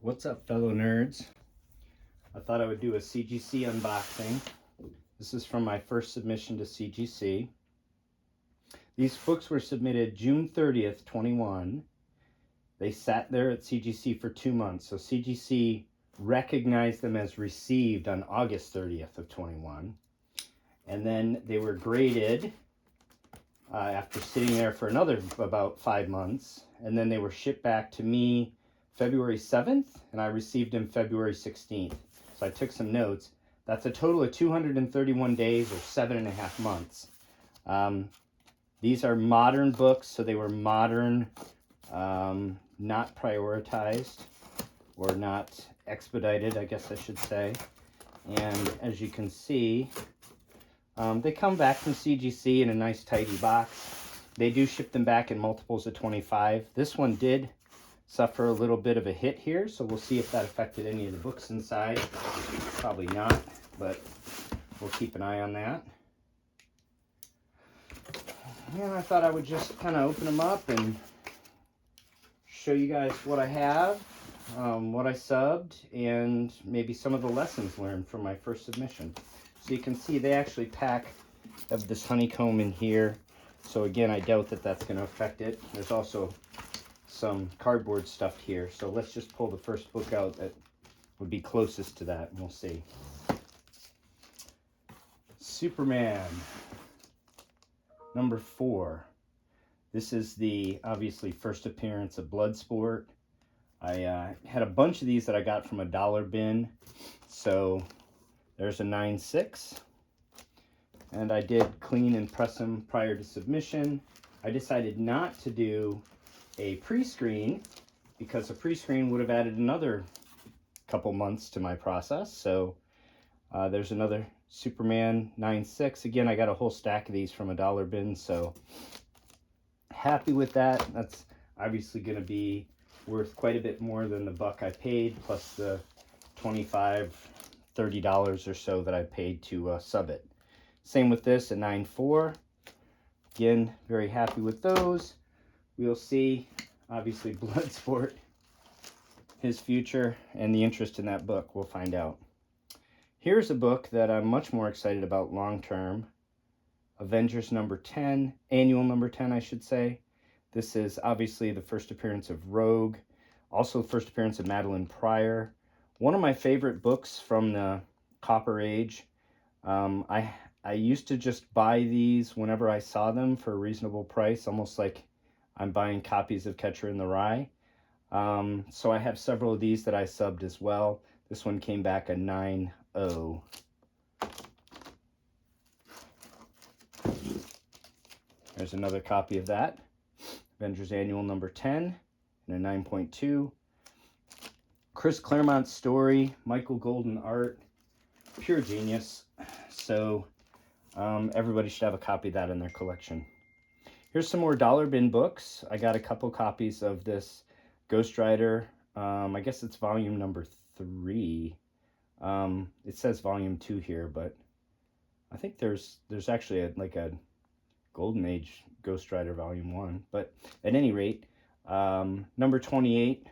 What's up, fellow nerds? I thought I would do a CGC unboxing. This is from my first submission to CGC. These books were submitted June 30th, 21. They sat there at CGC for 2 months, so CGC recognized them as received on August 30th of 21. And then they were graded after sitting there for another about 5 months. And then they were shipped back to me February 7th, and I received them February 16th. So I took some notes. That's a total of 231 days or 7.5 months. These are modern books, so they were modern, not prioritized or not expedited, I guess I should say. And as you can see, they come back from CGC in a nice tidy box. They do ship them back in multiples of 25. This one did suffer a little bit of a hit here, so we'll see if that affected any of the books inside. Probably not, but we'll keep an eye on that. And I thought I would just kind of open them up and show you guys what I have, what I subbed, and maybe some of the lessons learned from my first submission. So you can see they actually have this honeycomb in here. So again, I doubt that that's going to affect it. There's also some cardboard stuff here. So let's just pull the first book out that would be closest to that, and we'll see. Superman, number 4. This is the, obviously, first appearance of Bloodsport. I had a bunch of these that I got from a dollar bin. So there's a 9.6. And I did clean and press them prior to submission. I decided not to do a pre-screen because a pre-screen would have added another couple months to my process. So there's another Superman 9.6. Again, I got a whole stack of these from a dollar bin, so happy with that. That's obviously going to be worth quite a bit more than the buck I paid, plus the $25, $30 or so that I paid to sub it. Same with this at 9.4. Again, very happy with those. We'll see, obviously, Bloodsport, his future, and the interest in that book. We'll find out. Here's a book that I'm much more excited about long-term. Avengers number 10, annual number 10, I should say. This is obviously the first appearance of Rogue, also the first appearance of Madeline Pryor. One of my favorite books from the Copper Age. I used to just buy these whenever I saw them for a reasonable price, almost like I'm buying copies of Catcher in the Rye. So I have several of these that I subbed as well. This one came back a 9.0. There's another copy of that. Avengers Annual number 10 and a 9.2. Chris Claremont's story, Michael Golden art, pure genius. So everybody should have a copy of that in their collection. Here's some more dollar bin books. I got a couple copies of this Ghost Rider. I guess it's volume number 3. It says volume 2 here, but I think there's actually a Golden Age Ghost Rider volume 1. But at any rate, number 28,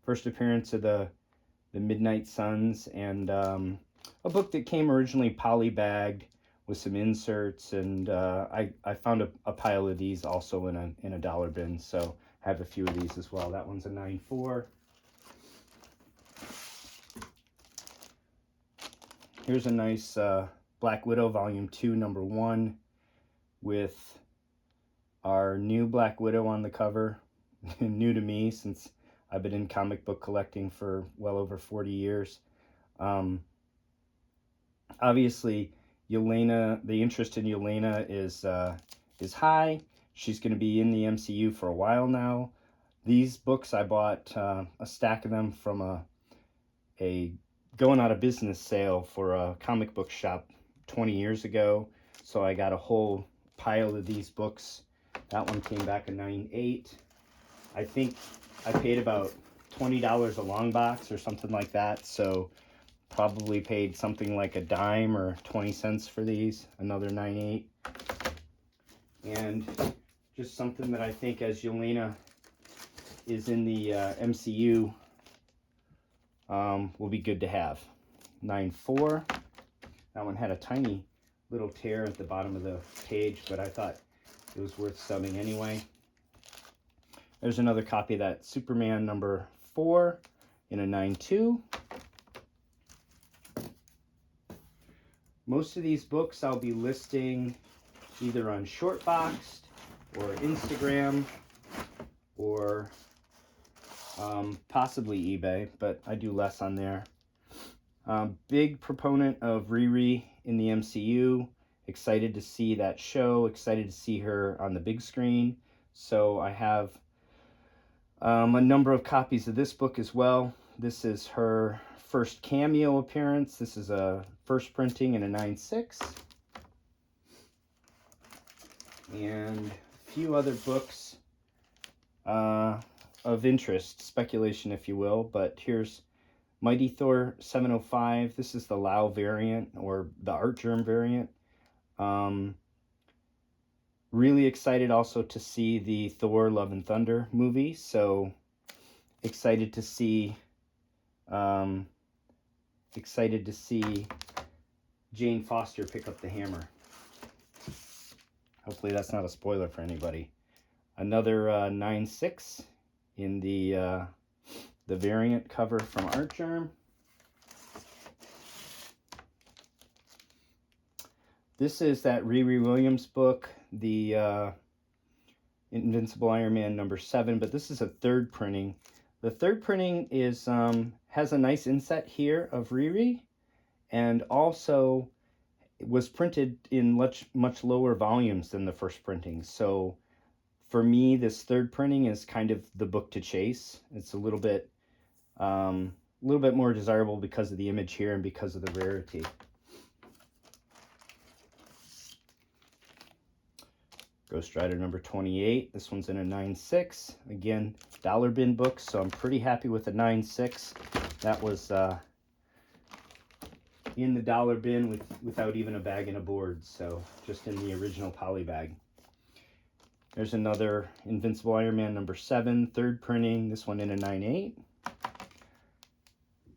first appearance of the Midnight Suns, and a book that came originally polybagged with some inserts, and I found a pile of these also in a dollar bin, so I have a few of these as well. That one's a 9.4. Here's a nice Black Widow Volume 2, number 1, with our new Black Widow on the cover. New to me, since I've been in comic book collecting for well over 40 years. Obviously, Yelena, the interest in Yelena is high. She's going to be in the MCU for a while now. These books, I bought a stack of them from a going out of business sale for a comic book shop 20 years ago. So I got a whole pile of these books. That one came back a 9.8. I think I paid about $20 a long box or something like that. So probably paid something like a dime or 20 cents for these, another 9.8. And just something that I think, as Yelena is in the MCU will be good to have. 9.4. That one had a tiny little tear at the bottom of the page, but I thought it was worth subbing anyway. There's another copy of that Superman number 4 in a 9.2. Most of these books I'll be listing either on Shortboxed or Instagram or possibly eBay, but I do less on there. Big proponent of Riri in the MCU. Excited to see that show. Excited to see her on the big screen. So I have a number of copies of this book as well. This is her first cameo appearance. This is a first printing in a 9.6. And a few other books of interest, speculation if you will, but here's Mighty Thor 705. This is the Lao variant, or the Art Germ variant. Really excited also to see the Thor Love and Thunder movie, so excited to see Jane Foster pick up the hammer. Hopefully that's not a spoiler for anybody. Another 9.6 in the variant cover from Art Germ. This is that Riri Williams book, the Invincible Iron Man number 7, but this is a third printing. The third printing is has a nice inset here of Riri, and also was printed in much lower volumes than the first printing. So for me, this third printing is kind of the book to chase. It's a little bit more desirable because of the image here and because of the rarity. Ghost Rider number 28. This one's in a 9.6. Again, dollar bin book, so I'm pretty happy with the 9.6. That was in the dollar bin without even a bag and a board, so just in the original poly bag. There's another Invincible Iron Man number 7, third printing, this one in a 9.8.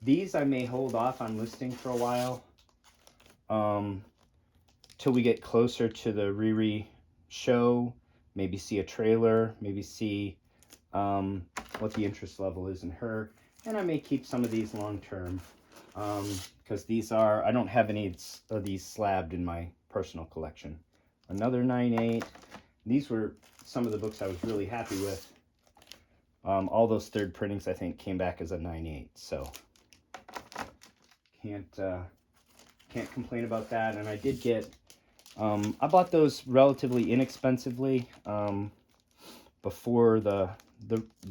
These I may hold off on listing for a while till we get closer to the Riri show, maybe see a trailer, maybe see what the interest level is in her, and I may keep some of these long term because these are, I don't have any of these slabbed in my personal collection. Another 9.8. These were some of the books I was really happy with. All those third printings I think came back as a 9.8, so can't complain about that. And I did get I bought those relatively inexpensively before the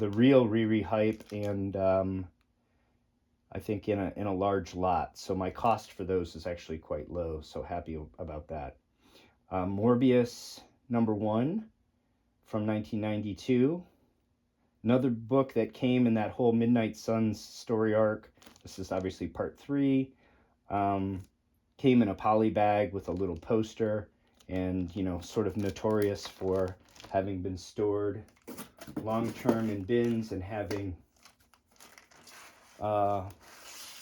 real Riri hype, and I think in a large lot. So my cost for those is actually quite low. So happy about that. Morbius number 1 from 1992. Another book that came in that whole Midnight Suns story arc. This is obviously part 3. Came in a poly bag with a little poster, and, you know, sort of notorious for having been stored long-term in bins and having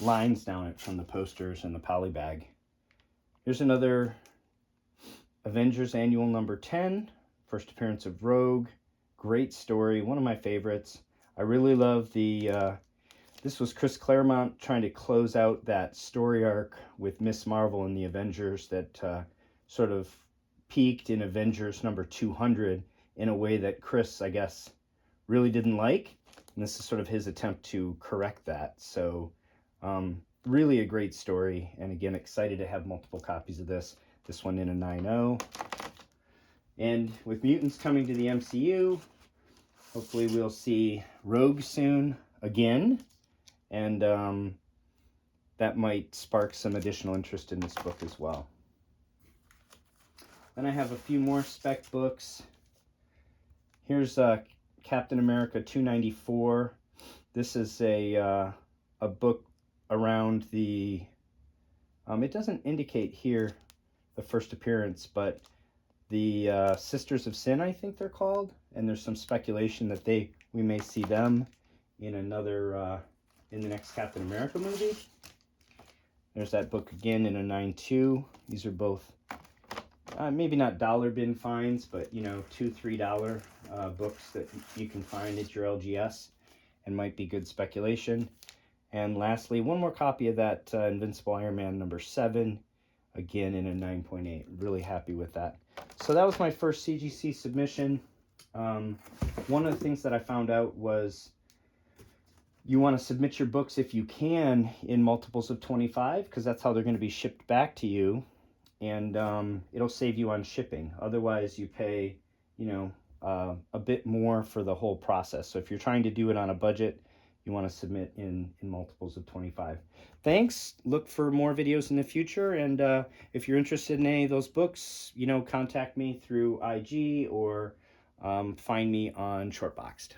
lines down it from the posters and the poly bag. Here's another Avengers Annual number 10, first appearance of Rogue. Great story, one of my favorites. I really love the this was Chris Claremont trying to close out that story arc with Miss Marvel and the Avengers that sort of peaked in Avengers number 200 in a way that Chris, I guess, really didn't like. And this is sort of his attempt to correct that. So really a great story. And again, excited to have multiple copies of this. This one in a 9.0. And with mutants coming to the MCU, hopefully we'll see Rogue soon again. And that might spark some additional interest in this book as well. Then I have a few more spec books. Here's Captain America 294. This is a book around the, it doesn't indicate here the first appearance, but the Sisters of Sin, I think they're called. And there's some speculation that we may see them in another in the next Captain America movie. There's that book again in a 9.2. These are both maybe not dollar bin finds, but you know, $2-3 books that you can find at your LGS and might be good speculation. And lastly, one more copy of that Invincible Iron Man #7, again in a 9.8. Really happy with that. So that was my first CGC submission. One of the things that I found out was you want to submit your books if you can in multiples of 25, because that's how they're going to be shipped back to you, and it'll save you on shipping. Otherwise, you pay, you know, a bit more for the whole process. So if you're trying to do it on a budget, you want to submit in multiples of 25. Thanks. Look for more videos in the future, and if you're interested in any of those books, you know, contact me through IG or find me on Shortboxed.